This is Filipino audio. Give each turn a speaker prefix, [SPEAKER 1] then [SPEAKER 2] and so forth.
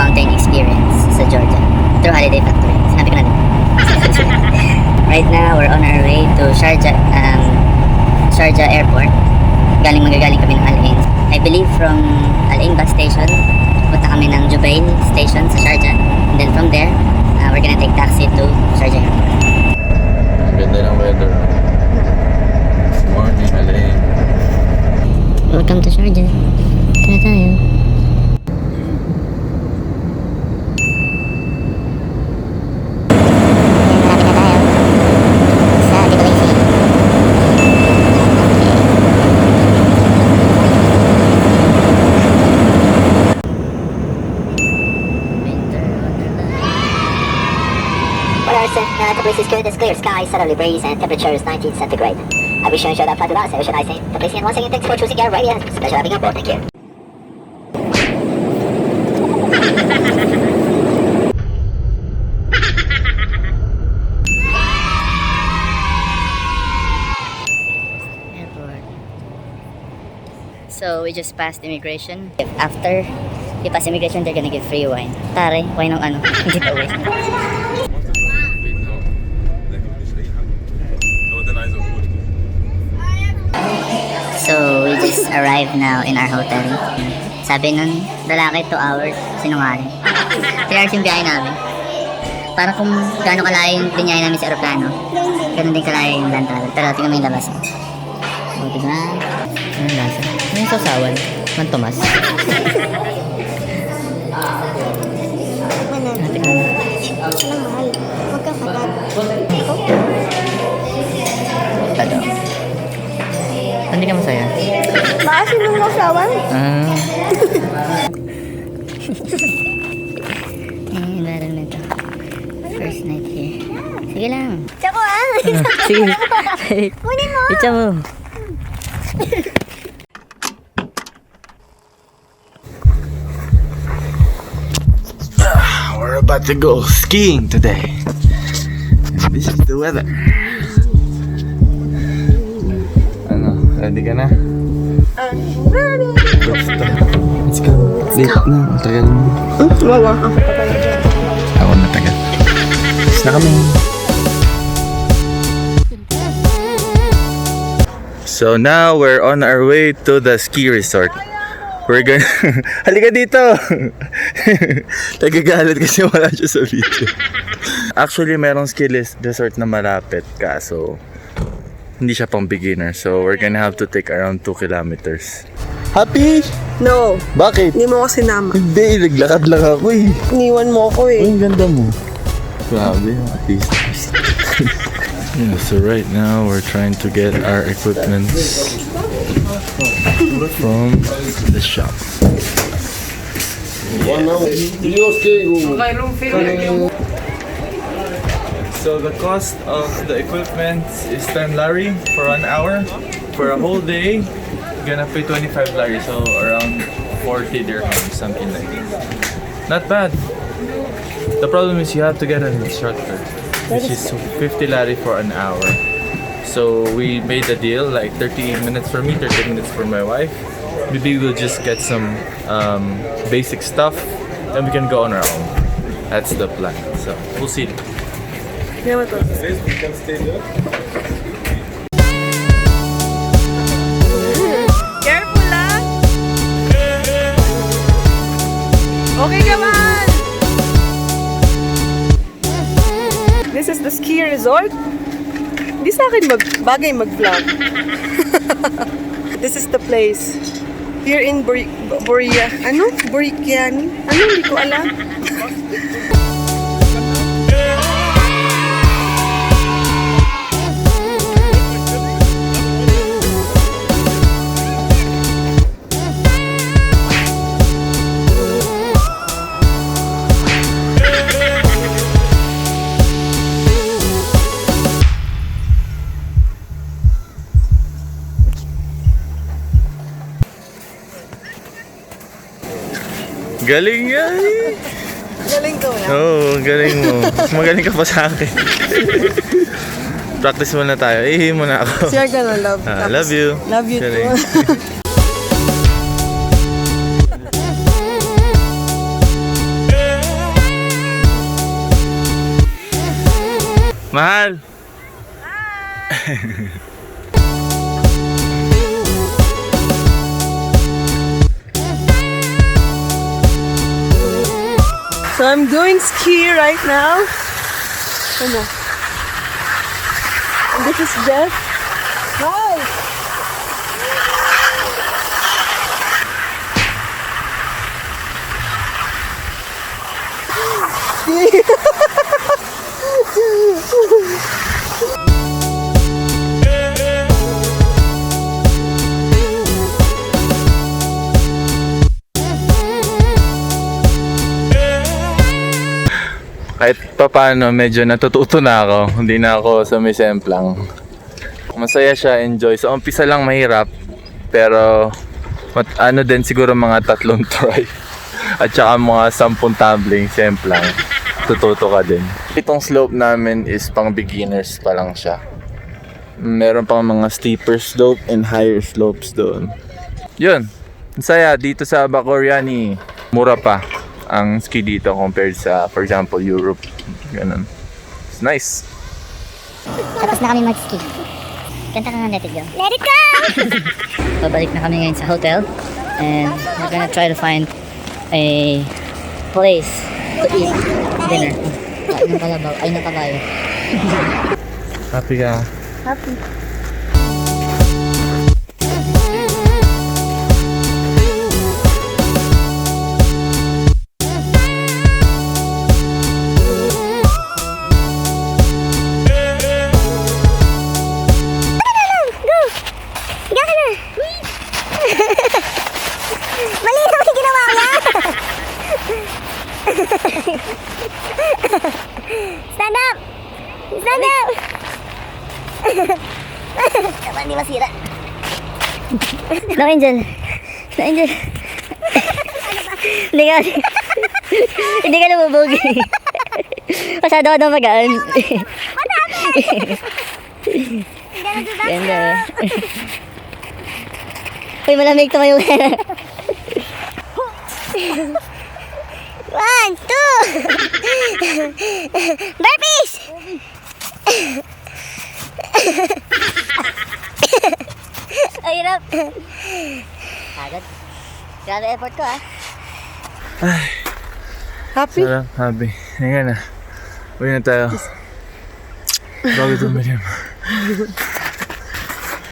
[SPEAKER 1] mountain experience sa Georgia through Holiday Factory. Sinabi ko na din. Right now, we're on our way to Sharjah Airport. Magagaling kami ng Al Ain. I believe from Al Ain bus station, punta kami ng Jubail station sa Sharjah. And then from there, we're gonna take taxi to Sharjah Airport.
[SPEAKER 2] Ganda ng weather. Morning, Al Ain.
[SPEAKER 1] Welcome to Sharjah. Kaya tayo.
[SPEAKER 3] The place is good, it's clear skies, southerly breeze, and temperature is 19 centigrade. I wish you enjoyed that flight with us, and should I say, the place, and once again, thanks for choosing Air Radio. Pleasure having you on board, thank you.
[SPEAKER 1] Airport. So we just passed immigration. After you pass immigration, they're gonna give free wine. Tare, wine ng ano? Hindi pa waste. So, we just arrived now in our hotel. Sabi nun, lalaki 2 hours, sinungaling. 3 hours yung biyahe namin. Para kung gaano kalayo yung binyahe namin sa aeroplano, ganun din kalayo yung land travel. Pero tingnan mo yung labas. O, diba? Anong lasa? Ano yung sausawan? Man Tomas. Tingnan mo.
[SPEAKER 4] Alam, mahal. Huwag kang kagat.
[SPEAKER 1] Tado. Hindi ka masaya?
[SPEAKER 4] Maasin mong masawan?
[SPEAKER 1] Environment. First night here. Sige lang.
[SPEAKER 4] Tsako ah!
[SPEAKER 1] Sige.
[SPEAKER 4] Kunin mo!
[SPEAKER 1] Itcha mo.
[SPEAKER 2] We're about to go skiing today. And this is the weather. Ready ka na?
[SPEAKER 4] Ready!
[SPEAKER 2] Let's go. Late na. Tagal mo.
[SPEAKER 4] Wawa. Ako pa pala dyan.
[SPEAKER 2] Ako na tagal. Tapos na kami. So now we're on our way to the ski resort. We're gonna... Halika dito! Nagagalit kasi wala siya sa video. Actually, merong ski resort na malapit. Kaso hindi siya pang beginner. So we're gonna have to take around 2 kilometers. Happy?
[SPEAKER 4] No.
[SPEAKER 2] Bakit?
[SPEAKER 4] Hindi mo ko sinama.
[SPEAKER 2] Hindi, naglakad lang ako eh.
[SPEAKER 4] Iniwan mo ako eh.
[SPEAKER 2] Uy, ang ganda mo. Grabe, at least. Yeah, so right now we're trying to get our equipment from the shop. So the cost of the equipment is 10 lari for 1 hour. For a whole day, you're gonna pay 25 lari, so around 40 dirhams, something like that. Not bad. The problem is you have to get an instructor, which is 50 lari for an hour. So we made a deal, like 30 minutes for me, 30 minutes for my wife. Maybe we'll just get some basic stuff, then we can go on our own. That's the plan. So we'll see.
[SPEAKER 4] Hindi mo to. Careful ah! Okay ka man! This is the ski resort. Hindi sa akin bagay mag-vlog. This is the place. Here in Bakuriani. Ano? Hindi ko alam.
[SPEAKER 2] Galing yan!
[SPEAKER 4] Galing ko na.
[SPEAKER 2] Oo, galing mo. Mas magaling ka pa sa akin. Practice muna tayo. Ihi muna ako.
[SPEAKER 4] Share ka na, love.
[SPEAKER 2] Love you.
[SPEAKER 4] Love you
[SPEAKER 2] Galing.
[SPEAKER 4] too.
[SPEAKER 2] Mahal!
[SPEAKER 4] So I'm doing ski right now. Ano? And this is Jeff. Hi!
[SPEAKER 2] Kahit pa paano, medyo natututo na ako. Hindi na ako sumisemplang. Masaya siya, enjoy. So, umpisa lang mahirap. Pero, ano din siguro mga 3 try. At saka mga 10 tumbling, semplang. Tututo ka din. Itong slope namin is pang beginners pa lang siya. Meron pang mga steeper slope and higher slopes doon. Yun. Masaya dito sa Bakuriani. Mura pa ang ski dito compared sa, for example, Europe. Ganun. It's nice.
[SPEAKER 1] Tapos na kami mag-ski. Kanta ka nga, Let It Go. Let It Go! Babalik na kami ngayon sa hotel. And we're gonna try to find a place to eat dinner. Kain ng kalabaw. Ay, ng kabayo.
[SPEAKER 2] Happy ka?
[SPEAKER 1] Happy.
[SPEAKER 3] Mali na yung ginawa niya! Stand up! Stand up! Tama, hindi masira.
[SPEAKER 1] No, Angel. No, Angel. Hindi ka. Hindi ka lumubog. Masyado ka na magaan.
[SPEAKER 3] What happened? Gonna do that
[SPEAKER 1] Ganda.
[SPEAKER 3] now.
[SPEAKER 1] Uy, malamig to kayo.
[SPEAKER 3] 1, 2! Burpees! Ay, hirap.
[SPEAKER 1] Agad. Grabe effort ko, ah.
[SPEAKER 4] Happy?
[SPEAKER 2] Sarap, happy. Ngayon na. Uwi na tayo. Bago tumili.